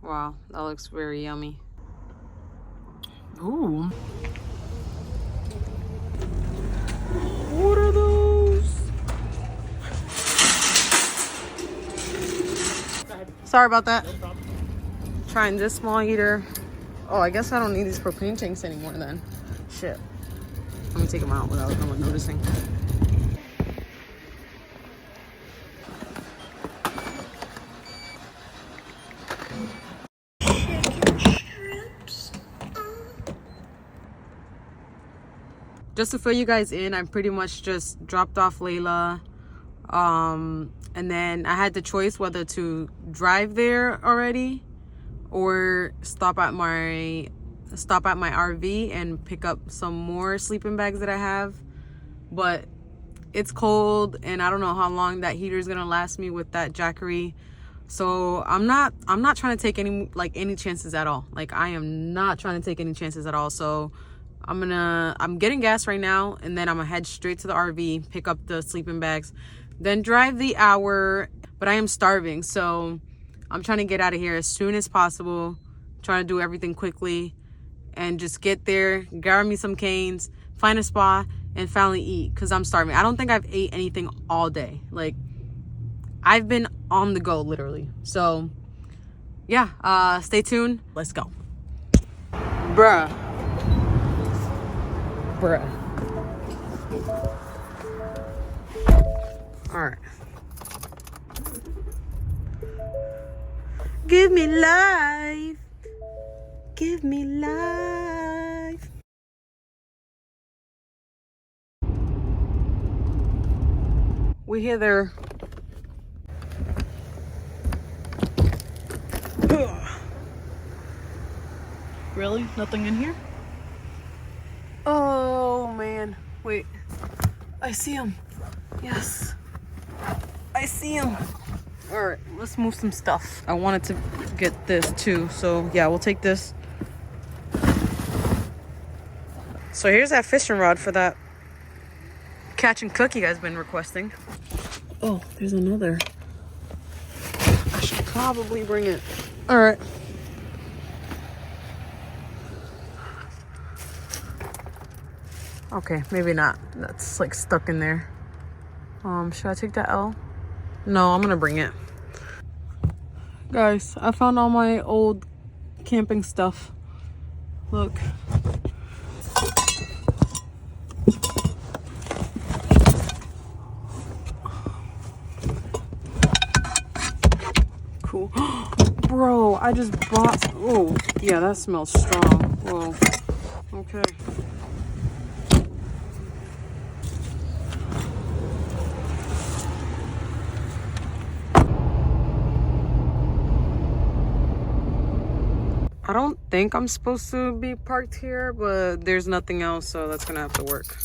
Wow, that looks very yummy. Ooh. What are those? Sorry about that. Trying this small heater. Oh, I guess I don't need these propane tanks anymore then. Shit. Let me take them out without no one noticing. Just to fill you guys in, I pretty much just dropped off Layla. And then I had the choice whether to drive there already or stop at my RV and pick up some more sleeping bags that I have. But it's cold and I don't know how long that heater is gonna last me with that Jackery. So I'm not trying to take any chances at all. Like, I am not trying to take any chances at all. So I'm getting gas right now, and then I'm gonna head straight to the RV, pick up the sleeping bags, then drive the hour. But I am starving, so I'm trying to get out of here as soon as possible. Trying to do everything quickly and just get there, grab me some canes, find a spot, and finally eat, because I'm starving. I don't think I've ate anything all day. Like, I've been on the go, literally. So, yeah, stay tuned. Let's go. Bruh. All right. Give me life. Give me life. We hear there. Really? Nothing in here? Oh man, wait. I see him. Yes. I see him. All right, let's move some stuff. I wanted to get this too, so yeah, we'll take this. So here's that fishing rod for that catch and cook you guys been requesting. Oh, there's another. I should probably bring it. All right. Okay, maybe not. That's like stuck in there. Should I take that L? No, I'm gonna bring it. Guys, I found all my old camping stuff. Look. Cool. Bro, I just bought. Oh, yeah, that smells strong. Whoa. Okay. I don't think I'm supposed to be parked here, but there's nothing else, so that's gonna have to work.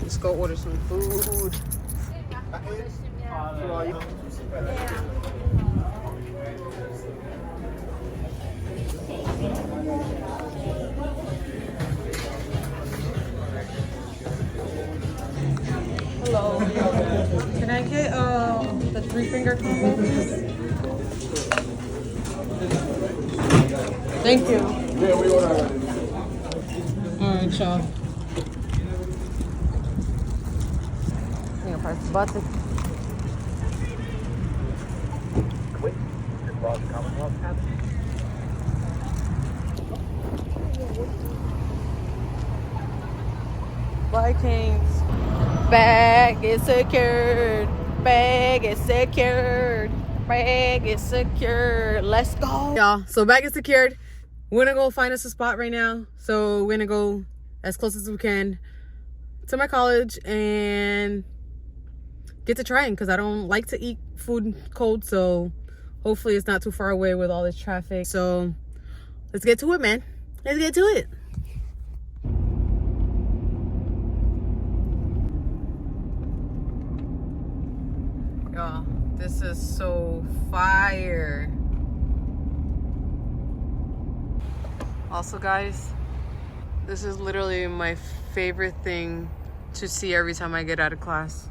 Let's go order some food. Hello. Can I get the 3-finger combo, please? Thank you. Yeah, we order. All right, y'all. I'm gonna press the button. Vikings. Bag is secured. Bag is secured. Bag is secured. Let's go. Y'all, so bag is secured. We're gonna go find us a spot right now. So we're gonna go as close as we can to my college and get to trying, because I don't like to eat food cold. So hopefully it's not too far away with all this traffic. So let's get to it, man. Let's get to it. Y'all, this is so fire. Also, guys, this is literally my favorite thing to see every time I get out of class.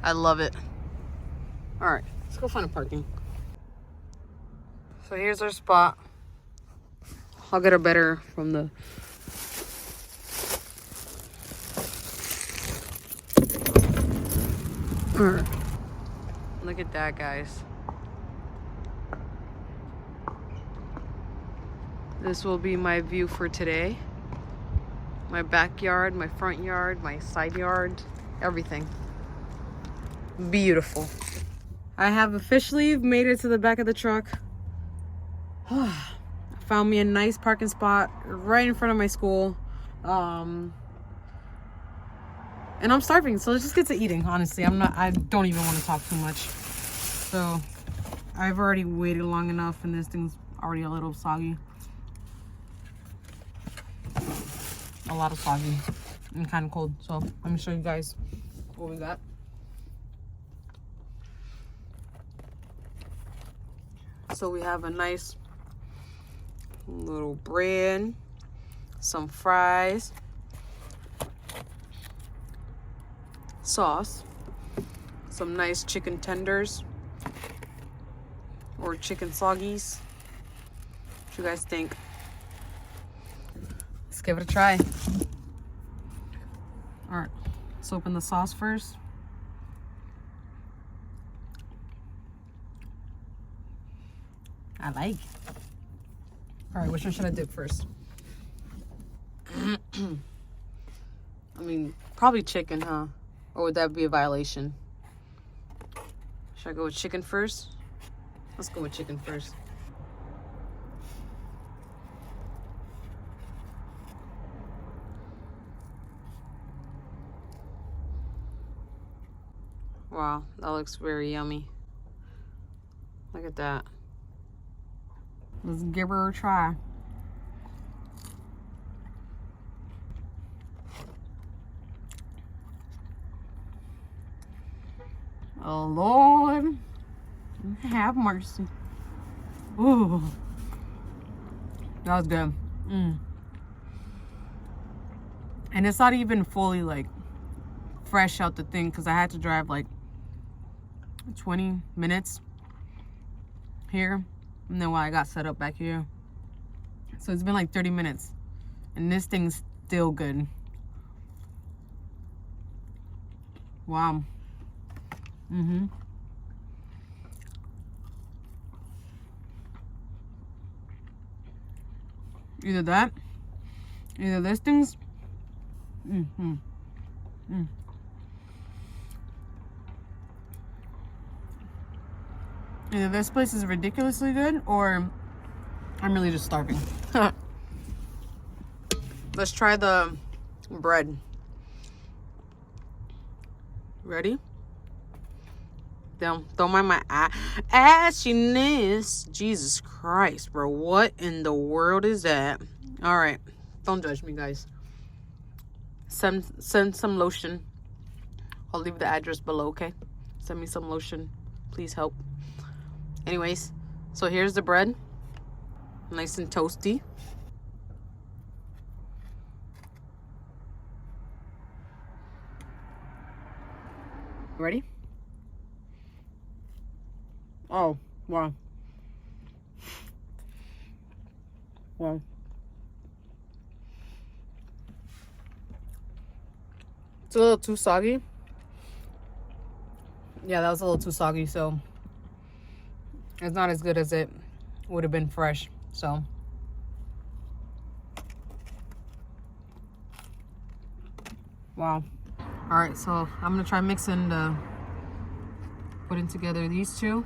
I love it. All right, let's go find a parking. So here's our spot. I'll get her better from the... Look at that, guys. This will be my view for today. My backyard, my front yard, my side yard, everything. Beautiful. I have officially made it to the back of the truck. Found me a nice parking spot right in front of my school. And I'm starving, so let's just get to eating. Honestly, I don't even want to talk too much. So I've already waited long enough and this thing's already a little soggy. A lot of soggy and kind of cold. So let me show you guys what we got. So we have a nice little bread, some fries, sauce, some nice chicken tenders or chicken soggies. What you guys think? Let's give it a try. All right, let's open the sauce first. I like. All right, which one should I dip first? I mean, probably chicken, huh? Or would that be a violation? Should I go with chicken first? Let's go with chicken first. Wow, that looks very yummy. Look at that. Let's give her a try. Oh, Lord. Have mercy. Ooh. That was good. And it's not even fully, like, fresh out the thing because I had to drive, like, 20 minutes here. And then while I got set up back here. So it's been like 30 minutes. And this thing's still good. Wow. Either that, either this thing's either this place is ridiculously good or I'm really just starving. Let's try the bread. Ready? Don't mind my ashiness. Jesus Christ, bro. What in the world is that? All right. Don't judge me, guys. Send some lotion. I'll leave the address below, okay? Send me some lotion. Please help. Anyways, so here's the bread. Nice and toasty. Ready? Oh, wow. Wow. It's a little too soggy. Yeah, that was a little too soggy, so it's not as good as it would have been fresh. So wow. All right, so I'm gonna try mixing putting together these two.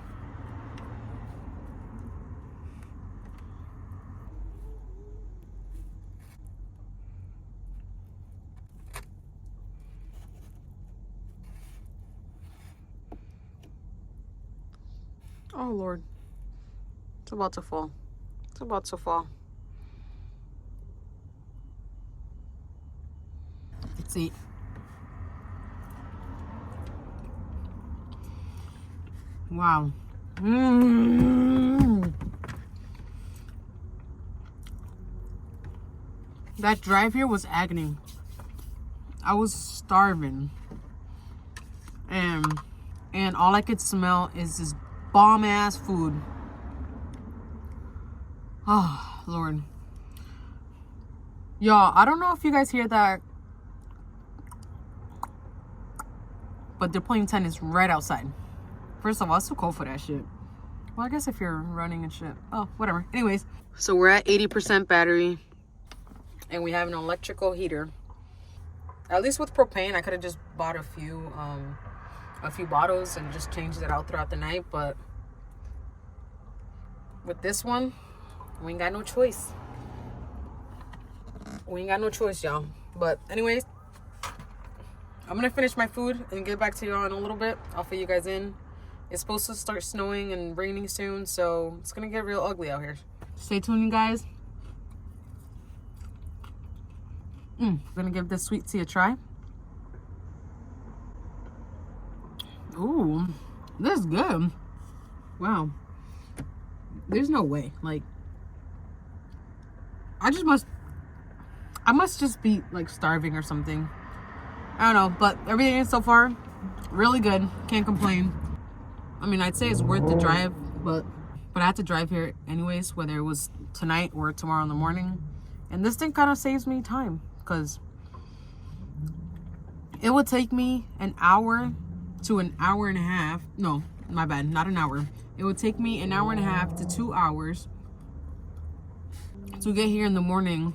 Oh Lord, it's about to fall. It's about to fall. Let's eat. Wow. That drive here was agony. I was starving. And all I could smell is this bomb ass food. Oh, Lord. Y'all, I don't know if you guys hear that, but they're playing tennis right outside. First of all, it's too cold for that shit. Well, I guess if you're running and shit. Oh, whatever. Anyways, so we're at 80% battery, and we have an electrical heater. At least with propane, I could have just bought a few bottles and just changed it out throughout the night. But with this one, we ain't got no choice. We ain't got no choice, y'all. But anyways, I'm gonna finish my food and get back to y'all in a little bit. I'll fill you guys in. It's supposed to start snowing and raining soon, so it's gonna get real ugly out here. Stay tuned, you guys. I'm gonna give this sweet tea a try. Ooh, this is good. Wow. There's no way. Like, I must just be like starving or something. I don't know, but everything is so far really good. Can't complain. I mean, I'd say it's worth the drive, but I had to drive here anyways, whether it was tonight or tomorrow in the morning. And this thing kind of saves me time, because it would take me an hour to an hour and a half. No, my bad, not an hour. It would take me an hour and a half to 2 hours to get here in the morning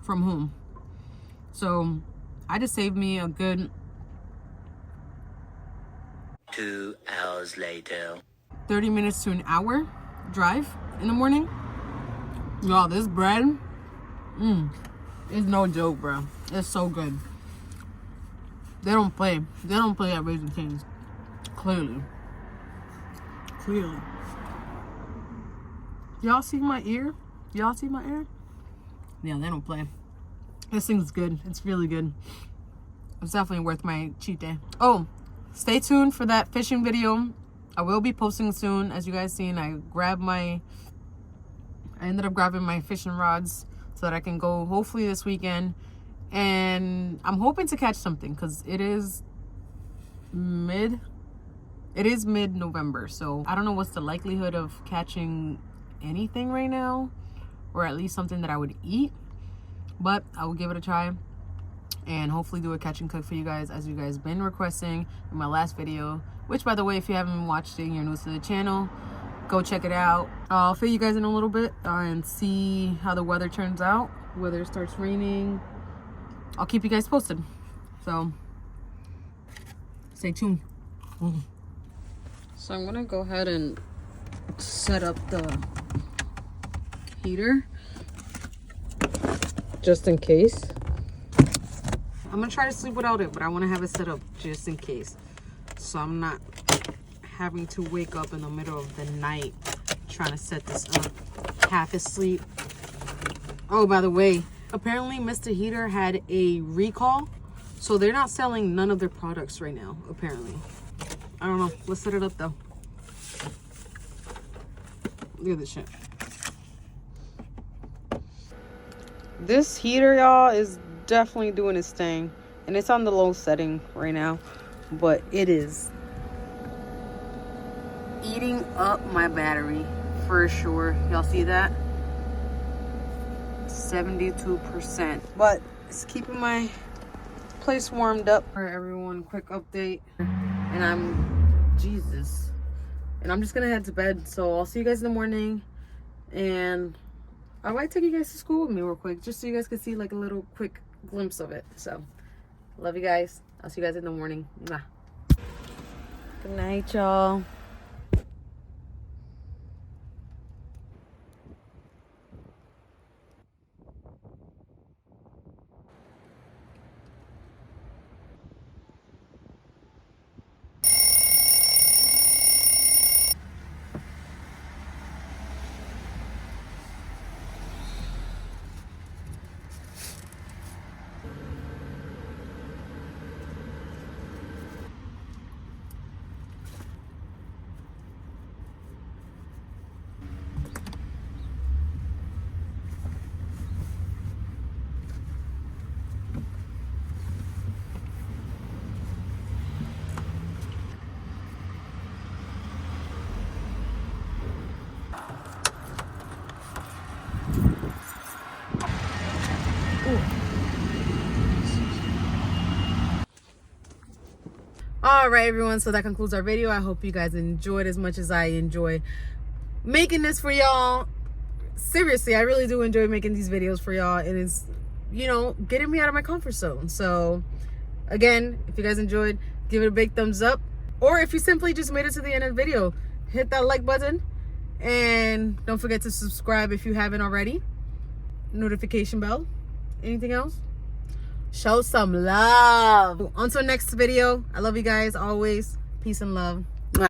from home. So I just saved me a good 2 hours later. 30 minutes to an hour drive in the morning. Y'all, this bread is no joke, bro. It's so good. They don't play at Raising Cane's. Clearly. Y'all see my ear? Yeah, they don't play. This thing's good. It's really good. It's definitely worth my cheat day. Oh, stay tuned for that fishing video. I will be posting soon. As you guys seen, I ended up grabbing my fishing rods so that I can go hopefully this weekend. And I'm hoping to catch something, because it is mid-November. So I don't know what's the likelihood of catching anything right now, or at least something that I would eat. But I will give it a try and hopefully do a catch and cook for you guys, as you guys been requesting in my last video, which, by the way, if you haven't watched it and you're new to the channel, go check it out. I'll fill you guys in a little bit and see how the weather turns out, whether it starts raining. I'll keep you guys posted, so stay tuned. So I'm gonna go ahead and set up the heater just in case. I'm gonna try to sleep without it, but I want to have it set up just in case, so I'm not having to wake up in the middle of the night trying to set this up half asleep. Oh, by the way, apparently Mr. Heater had a recall, so they're not selling none of their products right now, apparently. I don't know. Let's set it up though. Look at this shit. This heater, y'all, is definitely doing its thing, and it's on the low setting right now, but it is eating up my battery for sure. Y'all see that? 72%, but it's keeping my place warmed up. All right, everyone, quick update, and I'm just gonna head to bed. So I'll see you guys in the morning, and I might take you guys to school with me real quick, just so you guys can see like a little quick glimpse of it. So love you guys. I'll see you guys in the morning. Mwah. Good night, y'all. All right, everyone, so that concludes our video. I hope you guys enjoyed as much as I enjoy making this for y'all. Seriously, I really do enjoy making these videos for y'all, and it's, you know, getting me out of my comfort zone. So again, if you guys enjoyed, give it a big thumbs up, or if you simply just made it to the end of the video, hit that like button, and don't forget to subscribe if you haven't already. Notification bell. Anything else? Show some love. Until next video, I love you guys always. Peace and love.